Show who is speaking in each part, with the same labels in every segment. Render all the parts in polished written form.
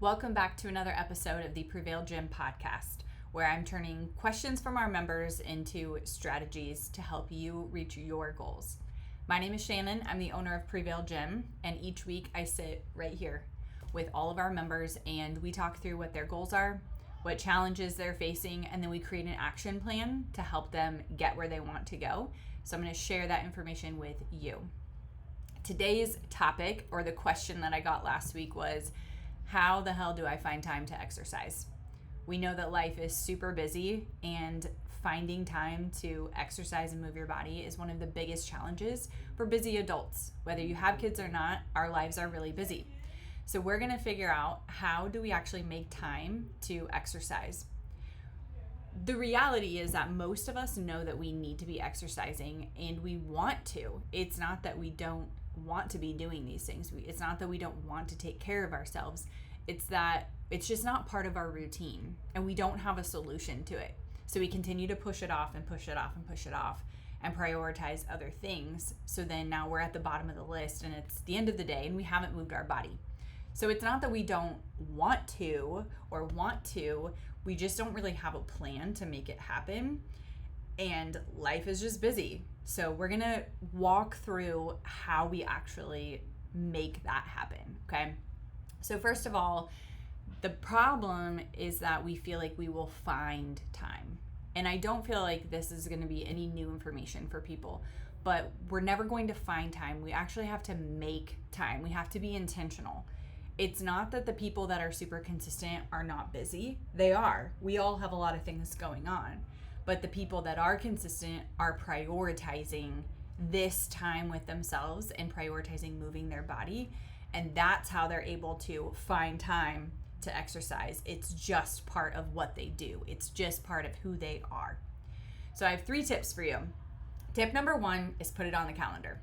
Speaker 1: Welcome back to another episode of the Prevail Gym podcast, where I'm turning questions from our members into strategies to help you reach your goals. My name is Shannon. I'm the owner of Prevail Gym, and each week I sit right here with all of our members and we talk through what their goals are, what challenges they're facing, and then we create an action plan to help them get where they want to go. So I'm going to share that information with you. Today's topic, or the question that I got last week, was how the hell do I find time to exercise? We know that life is super busy, and finding time to exercise and move your body is one of the biggest challenges for busy adults. Whether you have kids or not, our lives are really busy. So we're going to figure out, how do we actually make time to exercise? The reality is that most of us know that we need to be exercising and we want to. It's not that we don't want to be doing these things. It's not that we don't want to take care of ourselves. It's that it's just not part of our routine and we don't have a solution to it. So we continue to push it off and push it off and push it off and prioritize other things. So then now we're at the bottom of the list and it's the end of the day and we haven't moved our body. So it's not that we don't want to, we just don't really have a plan to make it happen. And life is just busy. So we're going to walk through how we actually make that happen, okay? So first of all, the problem is that we feel like we will find time. And I don't feel like this is going to be any new information for people, but we're never going to find time. We actually have to make time. We have to be intentional. It's not that the people that are super consistent are not busy. They are. We all have a lot of things going on. But the people that are consistent are prioritizing this time with themselves and prioritizing moving their body. And that's how they're able to find time to exercise. It's just part of what they do. It's just part of who they are. So I have 3 tips for you. Tip number 1 is put it on the calendar.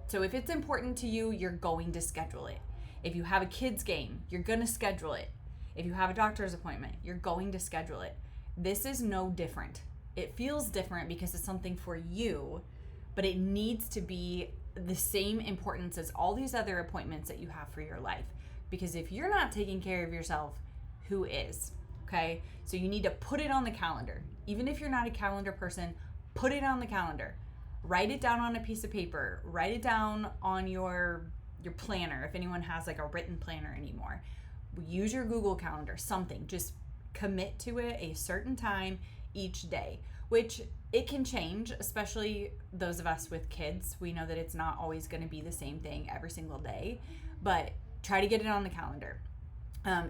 Speaker 1: So if it's important to you, you're going to schedule it. If you have a kids game, you're going to schedule it. If you have a doctor's appointment, you're going to schedule it. This is no different. It feels different because it's something for you, but it needs to be the same importance as all these other appointments that you have for your life. Because if you're not taking care of yourself, who is? Okay? So you need to put it on the calendar. Even if you're not a calendar person, put it on the calendar. Write it down on a piece of paper. Write it down on your planner, if anyone has like a written planner anymore. Use your Google Calendar, something. Just commit to it a certain time each day, which it can change, especially those of us with kids. We know that it's not always going to be the same thing every single day, but try to get it on the calendar.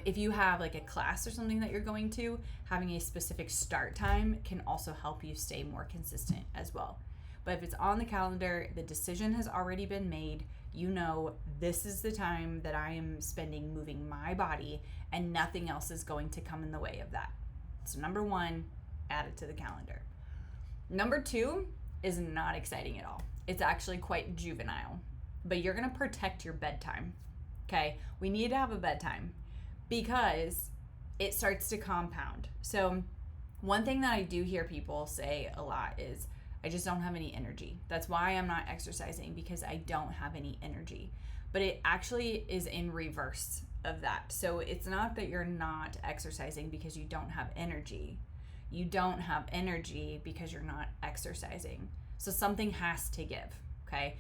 Speaker 1: If you have like a class or something that you're going to, having a specific start time can also help you stay more consistent as well. But if it's on the calendar, the decision has already been made. You know, this is the time that I am spending moving my body and nothing else is going to come in the way of that. So number 1, add it to the calendar. Number 2 is not exciting at all. It's actually quite juvenile, but you're going to protect your bedtime. Okay. We need to have a bedtime because it starts to compound. So one thing that I do hear people say a lot is, I just don't have any energy. That's why I'm not exercising, because I don't have any energy. But it actually is in reverse of that. So it's not that you're not exercising because you don't have energy. You don't have energy because you're not exercising. So something has to give, okay?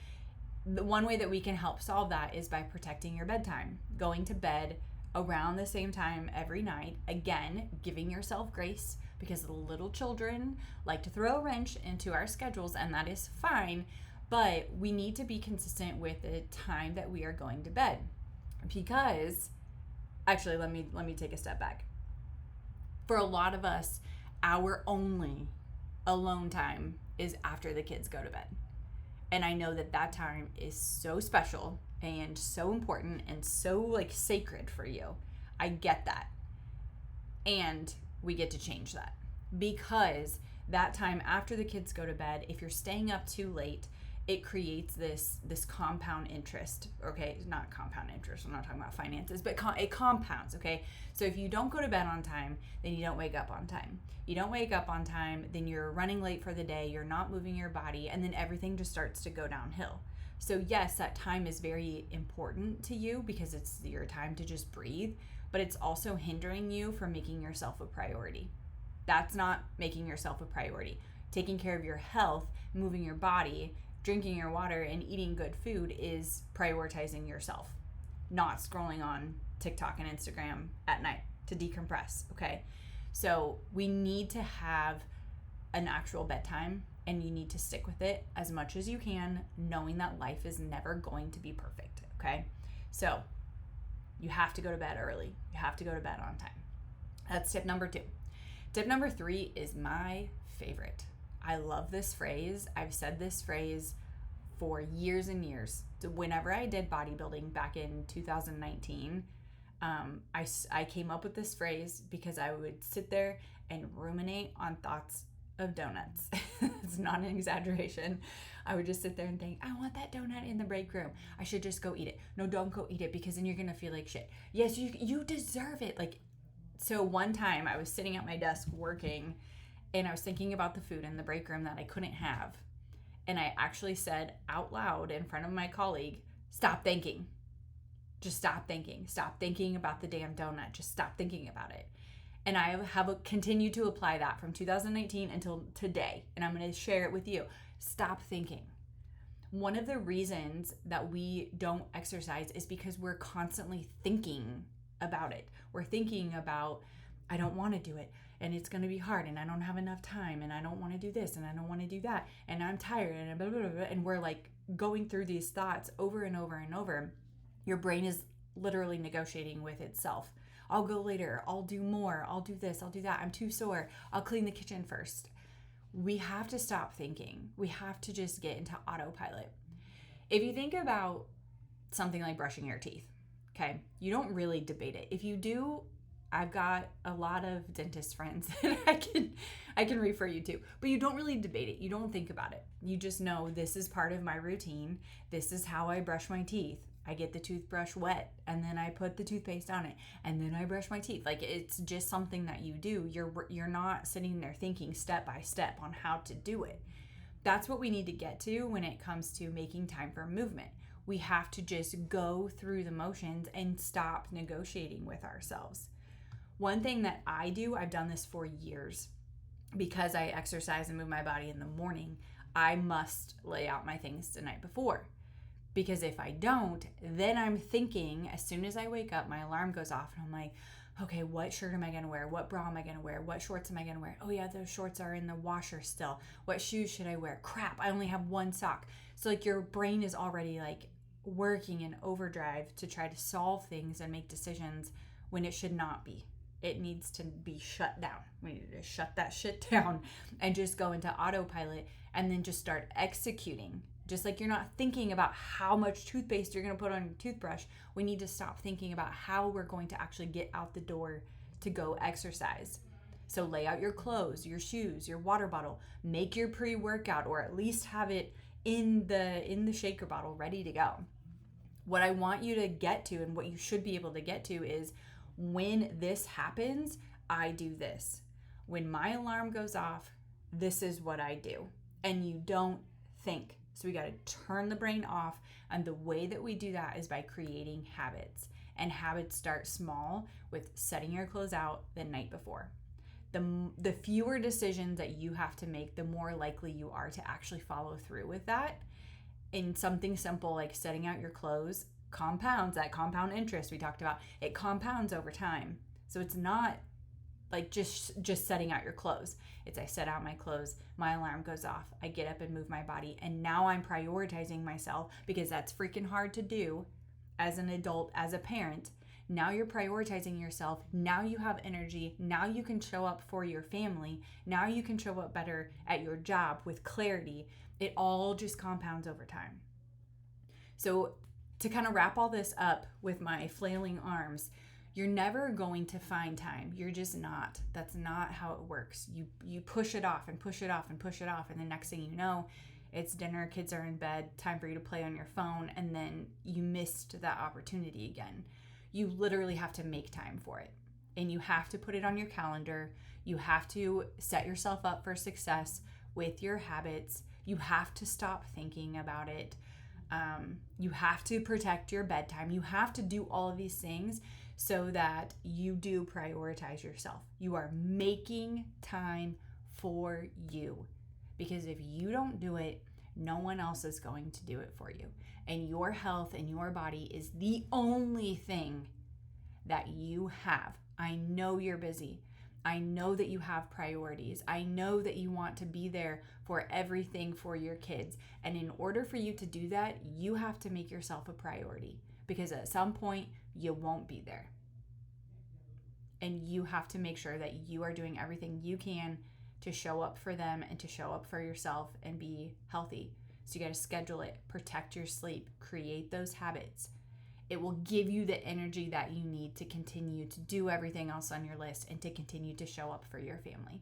Speaker 1: The one way that we can help solve that is by protecting your bedtime, going to bed around the same time every night. Again, giving yourself grace, because the little children like to throw a wrench into our schedules, and that is fine, but we need to be consistent with the time that we are going to bed. Because, actually, let me take a step back. For a lot of us, our only alone time is after the kids go to bed. And I know that time is so special and so important and so like sacred for you. I get that. And we get to change that, because that time after the kids go to bed, if you're staying up too late, it creates this compound interest. Okay, not compound interest, I'm not talking about finances, but it compounds. Okay, so if you don't go to bed on time, then you don't wake up on time. You don't wake up on time, then you're running late for the day, you're not moving your body, and then everything just starts to go downhill. So yes, that time is very important to you because it's your time to just breathe, but it's also hindering you from making yourself a priority. That's not making yourself a priority. Taking care of your health, moving your body, drinking your water, and eating good food is prioritizing yourself, not scrolling on TikTok and Instagram at night to decompress, okay? So we need to have an actual bedtime, and you need to stick with it as much as you can, knowing that life is never going to be perfect, okay? So you have to go to bed early. You have to go to bed on time. That's tip number 2. Tip number 3 is my favorite. I love this phrase. I've said this phrase for years and years. So whenever I did bodybuilding back in 2019, I came up with this phrase because I would sit there and ruminate on thoughts of donuts. It's not an exaggeration. I would just sit there and think, I want that donut in the break room. I should just go eat it. No, don't go eat it because then you're going to feel like shit. Yes, you deserve it. Like, so one time I was sitting at my desk working and I was thinking about the food in the break room that I couldn't have. And I actually said out loud in front of my colleague, stop thinking. Just stop thinking. Stop thinking about the damn donut. Just stop thinking about it. And I have continued to apply that from 2019 until today. And I'm going to share it with you. Stop thinking. One of the reasons that we don't exercise is because we're constantly thinking about it. We're thinking about, I don't want to do it, and it's going to be hard, and I don't have enough time, and I don't want to do this, and I don't want to do that, and I'm tired, and blah, blah, blah, blah. And we're like going through these thoughts over and over and over. Your brain is literally negotiating with itself. I'll go later. I'll do more. I'll do this. I'll do that. I'm too sore. I'll clean the kitchen first. We have to stop thinking. We have to just get into autopilot. If you think about something like brushing your teeth, okay, you don't really debate it. If you do, I've got a lot of dentist friends that I can refer you to, but you don't really debate it. You don't think about it. You just know this is part of my routine. This is how I brush my teeth. I get the toothbrush wet and then I put the toothpaste on it and then I brush my teeth. Like, it's just something that you do. You're not sitting there thinking step by step on how to do it. That's what we need to get to when it comes to making time for movement. We have to just go through the motions and stop negotiating with ourselves. One thing that I do, I've done this for years, because I exercise and move my body in the morning, I must lay out my things the night before. Because if I don't, then I'm thinking, as soon as I wake up, my alarm goes off and I'm like, okay, what shirt am I going to wear? What bra am I going to wear? What shorts am I going to wear? Oh yeah, those shorts are in the washer still. What shoes should I wear? Crap, I only have one sock. So like your brain is already like working in overdrive to try to solve things and make decisions when it should not be. It needs to be shut down. We need to shut that shit down and just go into autopilot and then just start executing. Just like you're not thinking about how much toothpaste you're going to put on your toothbrush, we need to stop thinking about how we're going to actually get out the door to go exercise. So lay out your clothes, your shoes, your water bottle, make your pre-workout, or at least have it in the shaker bottle ready to go. What I want you to get to, and what you should be able to get to, is when this happens, I do this. When my alarm goes off, this is what I do. And you don't think. So we got to turn the brain off. And the way that we do that is by creating habits. And habits start small with setting your clothes out the night before. The fewer decisions that you have to make, the more likely you are to actually follow through with that. In something simple like setting out your clothes compounds, that compound interest we talked about, it compounds over time. So it's not like just setting out your clothes. It's I set out my clothes, my alarm goes off, I get up and move my body, and now I'm prioritizing myself, because that's freaking hard to do as an adult, as a parent. Now you're prioritizing yourself. Now you have energy. Now you can show up for your family. Now you can show up better at your job with clarity. It all just compounds over time. So to kind of wrap all this up with my flailing arms, you're never going to find time. You're just not. That's not how it works. You push it off and push it off and push it off, and the next thing you know, it's dinner, kids are in bed, time for you to play on your phone, and then you missed that opportunity again. You literally have to make time for it, and you have to put it on your calendar. You have to set yourself up for success with your habits. You have to stop thinking about it. You have to protect your bedtime. You have to do all of these things so that you do prioritize yourself. You are making time for you, because if you don't do it, no one else is going to do it for you. And your health and your body is the only thing that you have. I know you're busy. I know that you have priorities. I know that you want to be there for everything for your kids. And in order for you to do that, you have to make yourself a priority, because at some point you won't be there. And you have to make sure that you are doing everything you can to show up for them and to show up for yourself and be healthy. So you got to schedule it, protect your sleep, create those habits. It will give you the energy that you need to continue to do everything else on your list and to continue to show up for your family.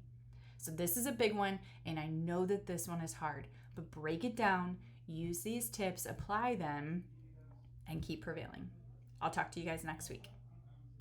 Speaker 1: So this is a big one, and I know that this one is hard, but break it down, use these tips, apply them, and keep prevailing. I'll talk to you guys next week.